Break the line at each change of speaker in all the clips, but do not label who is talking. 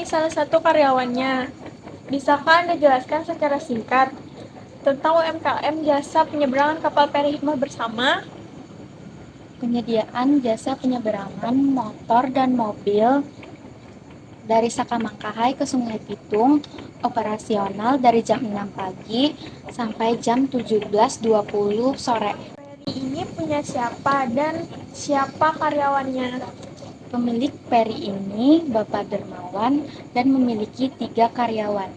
salah satu karyawannya. Bisakah Anda jelaskan secara singkat tentang UMKM jasa penyeberangan kapal feri hikmah bersama?
Penyediaan jasa penyeberangan motor dan mobil dari Sakamangkahai ke Sungai Pitung operasional dari jam 6 pagi sampai jam 17.20 sore.
Feri ini punya siapa dan siapa karyawannya?
Pemilik feri ini Bapak Dermawan dan memiliki 3 karyawan.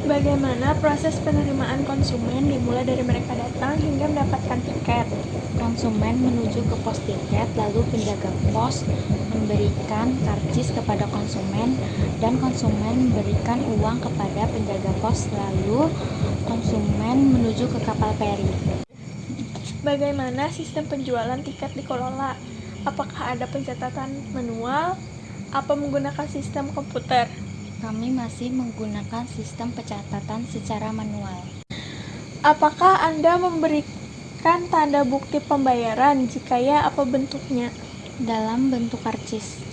Bagaimana proses penerimaan konsumen dimulai dari mereka datang hingga mendapatkan tiket?
Konsumen menuju ke pos tiket, lalu penjaga pos memberikan karcis kepada konsumen dan konsumen memberikan uang kepada penjaga pos, lalu konsumen menuju ke kapal feri.
Bagaimana sistem penjualan tiket dikelola? Apakah ada pencatatan manual? Apa menggunakan sistem komputer?
Kami masih menggunakan sistem pencatatan secara manual.
Apakah Anda memberikan tanda bukti pembayaran? Jika ya, apa bentuknya?
Dalam bentuk karcis.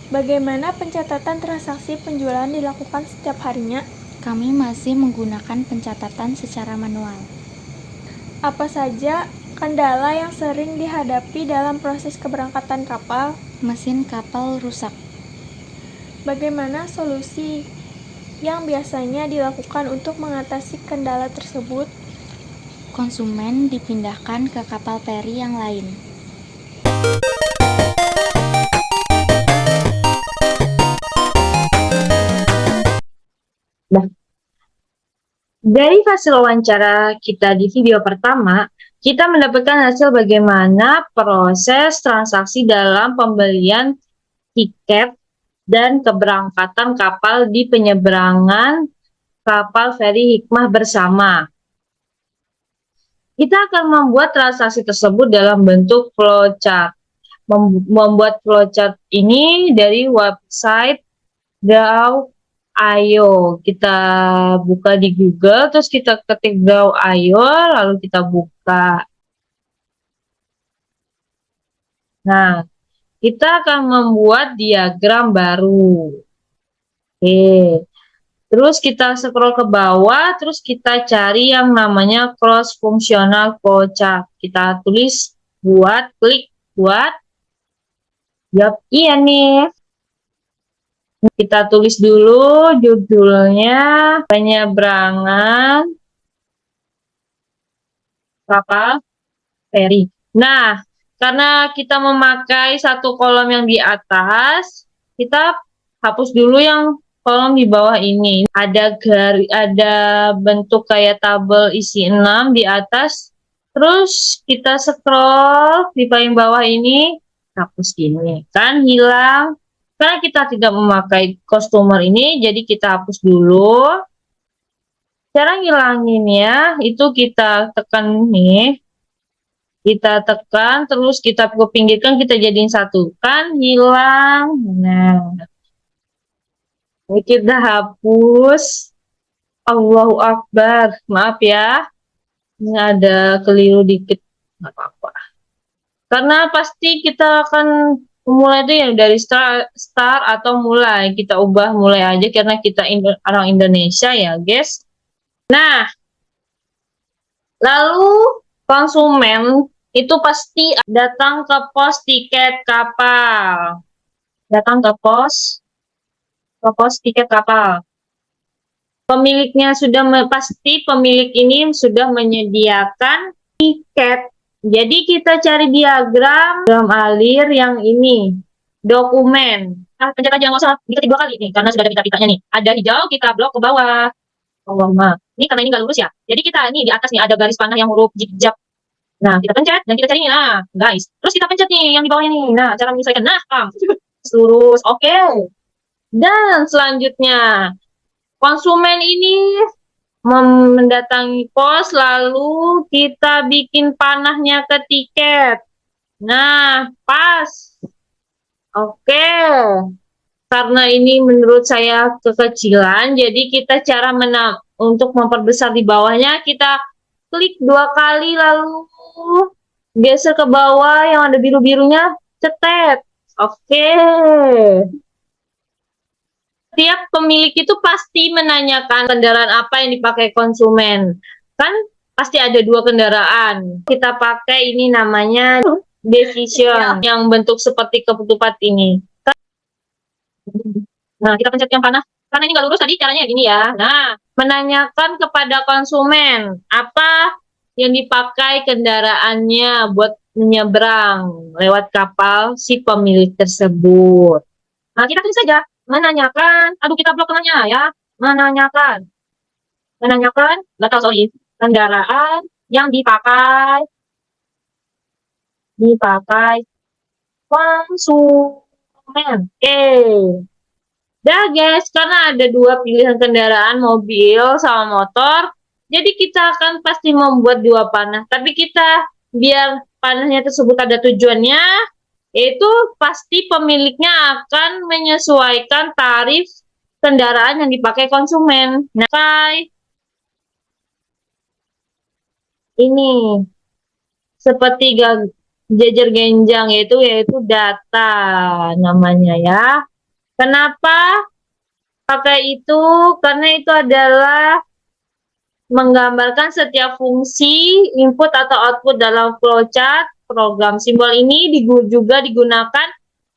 Bagaimana pencatatan transaksi penjualan dilakukan setiap harinya?
Kami masih menggunakan pencatatan secara manual.
Apa saja kendala yang sering dihadapi dalam proses keberangkatan kapal?
Mesin kapal rusak.
Bagaimana solusi yang biasanya dilakukan untuk mengatasi kendala tersebut?
Konsumen dipindahkan ke kapal feri yang lain.
Nah, dari hasil wawancara kita di video pertama, kita mendapatkan hasil bagaimana proses transaksi dalam pembelian tiket dan keberangkatan kapal di penyeberangan kapal feri Hikmah bersama. Kita akan membuat transaksi tersebut dalam bentuk flowchart. Membuat flowchart ini dari website Draw.io. Kita buka di Google, terus kita ketik Draw.io, lalu kita buka. Nah, kita akan membuat diagram baru. Oke. Terus kita scroll ke bawah, terus kita cari yang namanya cross functional flowchart. Kita tulis buat, klik buat, jawab iya nih. Kita tulis dulu judulnya penyeberangan kapal feri. Nah, karena kita memakai satu kolom yang di atas, kita hapus dulu yang kolom di bawah ini. Ada bentuk kayak tabel isi 6 di atas. Terus kita scroll di paling bawah ini, hapus ini. Kan hilang. Karena kita tidak memakai customer ini, jadi kita hapus dulu. Cara ngilanginnya, itu kita tekan nih. Kita tekan, terus kita pinggirkan, kita jadiin satu. Kan hilang. Nah, ini kita hapus. Allahu Akbar. Maaf ya. Ini ada keliru dikit. Nggak apa-apa. Karena pasti kita akan mulai itu ya dari start atau mulai. Kita ubah mulai aja karena kita orang Indonesia ya, guys. Nah, lalu konsumen itu pasti datang ke pos tiket kapal. Datang ke pos tiket kapal. Pemiliknya pasti pemilik ini sudah menyediakan tiket. Jadi kita cari diagram alir yang ini. Dokumen. Nah, pencet aja, nggak usah diketik 2 kali nih, karena sudah ada pita-pitanya nih. Ada hijau, kita blok ke bawah. Allah mah. Ini karena ini nggak lurus ya. Jadi kita nih di atas nih ada garis panah yang huruf zigzag. Nah, kita pencet dan kita cari nih. Nah, guys. Terus kita pencet nih yang di bawahnya nih. Nah, cara menyesuaikan. Nah, lurus. Oke. Dan selanjutnya, konsumen ini mendatangi pos, lalu kita bikin panahnya ke tiket. Nah, pas. Oke. Karena ini menurut saya kekecilan, jadi kita cara untuk memperbesar di bawahnya, kita klik 2 kali, lalu geser ke bawah yang ada biru-birunya, cetet. Oke. Tiap pemilik itu pasti menanyakan kendaraan apa yang dipakai konsumen. Kan pasti ada 2 kendaraan. Kita pakai ini namanya decision yang bentuk seperti ketupat ini. Nah, kita pencet yang panah. Karena ini nggak lurus tadi caranya gini ya. Nah, menanyakan kepada konsumen apa yang dipakai kendaraannya buat menyeberang lewat kapal si pemilik tersebut. Nah, kita tulis saja menanyakan. Aduh, kita blok tengahnya ya. Menanyakan. Menanyakan, nggak tahu sorry. Kendaraan yang dipakai konsumen. Oke. Dah guys, karena ada 2 pilihan kendaraan, mobil sama motor, jadi kita akan pasti membuat 2 panah. Tapi kita biar panahnya tersebut ada tujuannya, yaitu pasti pemiliknya akan menyesuaikan tarif kendaraan yang dipakai konsumen. Nah, ini seperti jajar genjang yaitu data namanya ya. Kenapa pakai itu? Karena itu adalah menggambarkan setiap fungsi input atau output dalam flowchart program. Simbol ini juga digunakan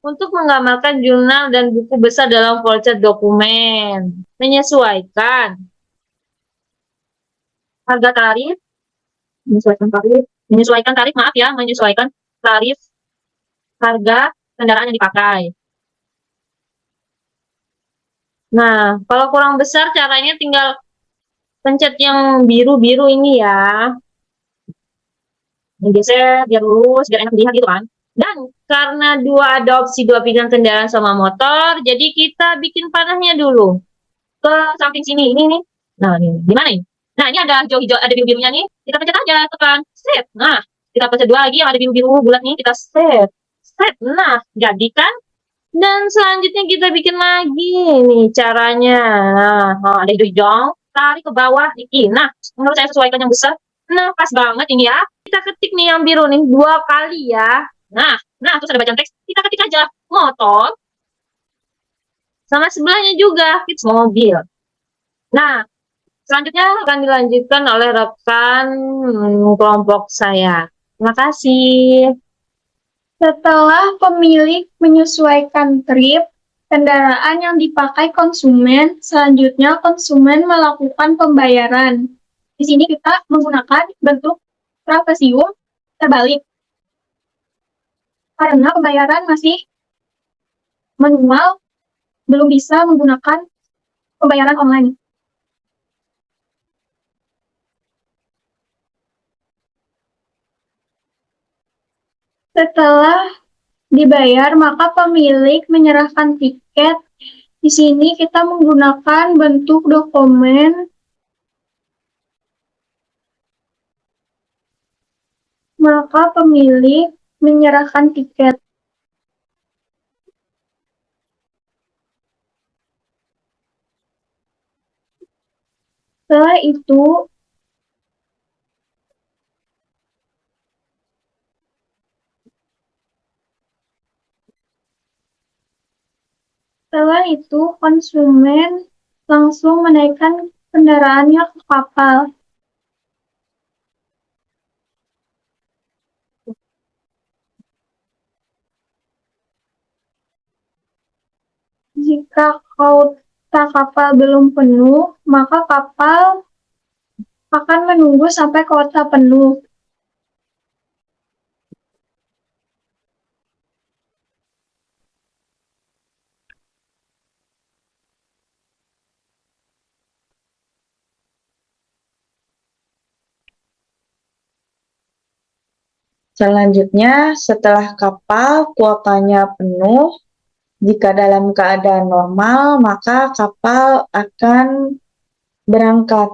untuk menggambarkan jurnal dan buku besar dalam flowchart dokumen. Menyesuaikan harga tarif, menyesuaikan tarif, maaf ya, menyesuaikan tarif harga kendaraan yang dipakai. Nah, kalau kurang besar caranya tinggal pencet yang biru-biru ini ya. Yang geser biar lurus, biar enak dilihat gitu kan. Dan karena ada opsi 2 pilihan kendaraan sama motor, jadi kita bikin panahnya dulu. Ke samping sini, ini nih. Nah, ini di mana nih? Nah, ini ada hijau-hijau, ada biru-birunya nih. Kita pencet aja, tekan set. Nah, kita pencet 2 lagi yang ada biru-biru bulat nih, kita set. Set. Nah, jadi kan. Dan selanjutnya kita bikin lagi nih caranya. Nah, ada hijau, tarik ke bawah dikit. Nah, menurut saya sesuaikan yang besar. Nah, pas banget ini ya. Kita ketik nih yang biru nih 2 kali ya. Nah, terus ada bacaan teks. Kita ketik aja motor. Sama sebelahnya juga it's mobil. Nah, selanjutnya akan dilanjutkan oleh rekan kelompok saya. Terima kasih.
Setelah pemilik menyesuaikan trip kendaraan yang dipakai konsumen, selanjutnya konsumen melakukan pembayaran. Di sini kita menggunakan bentuk trapesium terbalik. Karena pembayaran masih manual, belum bisa menggunakan pembayaran online. Setelah dibayar, maka pemilik menyerahkan tiket. Di sini kita menggunakan bentuk dokumen. Maka pemilik menyerahkan tiket. Setelah itu konsumen langsung menaikkan kendaraannya ke kapal. Jika kuota kapal belum penuh, maka kapal akan menunggu sampai kuota penuh.
Selanjutnya, setelah kapal kuotanya penuh, jika dalam keadaan normal, maka kapal akan berangkat.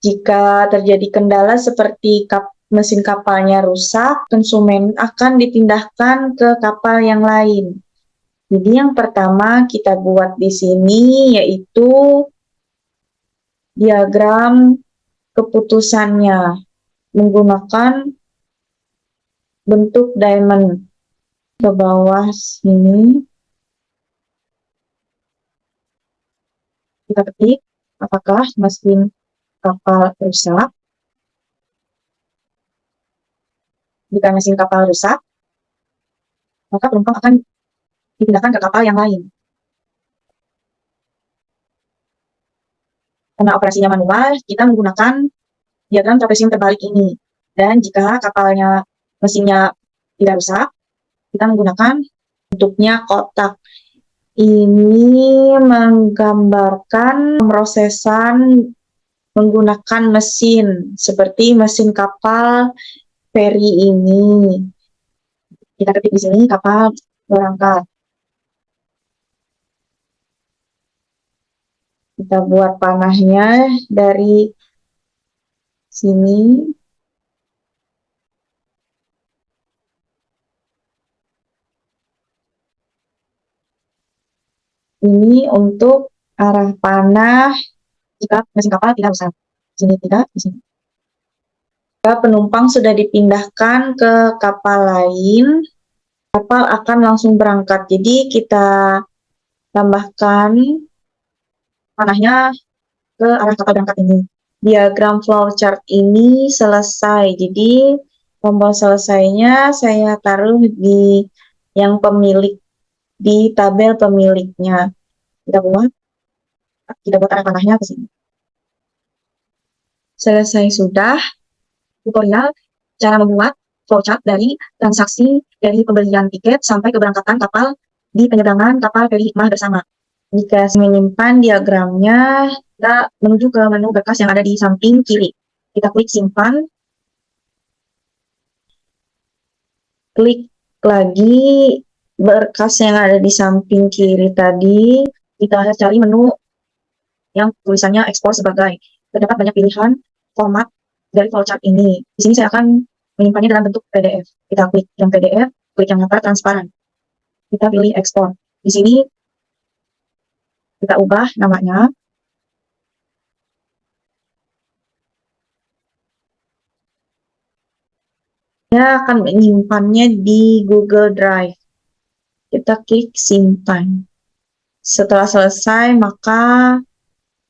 Jika terjadi kendala seperti mesin kapalnya rusak, konsumen akan dipindahkan ke kapal yang lain. Jadi yang pertama kita buat di sini yaitu diagram keputusannya menggunakan bentuk diamond ke bawah sini. Kita ketik apakah mesin kapal rusak. Jika mesin kapal rusak, maka penumpang akan dipindahkan ke kapal yang lain. Karena operasinya manual, kita menggunakan diagram trapesium terbalik ini. Dan jika kapalnya mesinnya tidak rusak, kita menggunakan bentuknya kotak. Ini menggambarkan pemrosesan menggunakan mesin, seperti mesin kapal feri ini. Kita ketik di sini kapal berangkat. Kita buat panahnya dari sini. Ini untuk arah panah jika mesin kapal tidak rusak. Sini tidak, di sini. Jika penumpang sudah dipindahkan ke kapal lain, kapal akan langsung berangkat. Jadi kita tambahkan panahnya ke arah kapal berangkat ini. Diagram flowchart ini selesai. Jadi tombol selesainya saya taruh di yang pemilik, di tabel pemiliknya. Kita buat arah panahnya ke sini. Selesai sudah tutorial cara membuat flowchart dari transaksi dari pembelian tiket sampai keberangkatan kapal di penyeberangan kapal feri Hikmah bersama. Jika menyimpan diagramnya, kita menuju ke menu berkas yang ada di samping kiri. Kita klik simpan. Klik lagi berkas yang ada di samping kiri tadi. Kita cari menu yang tulisannya ekspor sebagai. Terdapat banyak pilihan format dari flowchart ini. Di sini saya akan menyimpannya dalam bentuk PDF. Kita klik yang PDF, klik yang daftar transparan. Kita pilih ekspor. Di sini kita ubah namanya. Saya akan menyimpannya di Google Drive. Kita klik simpan. Setelah selesai, maka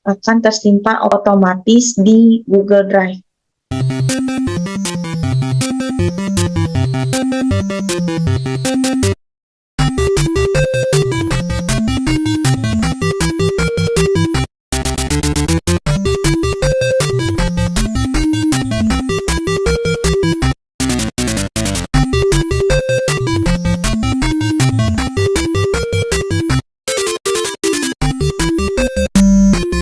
akan tersimpan otomatis di Google Drive.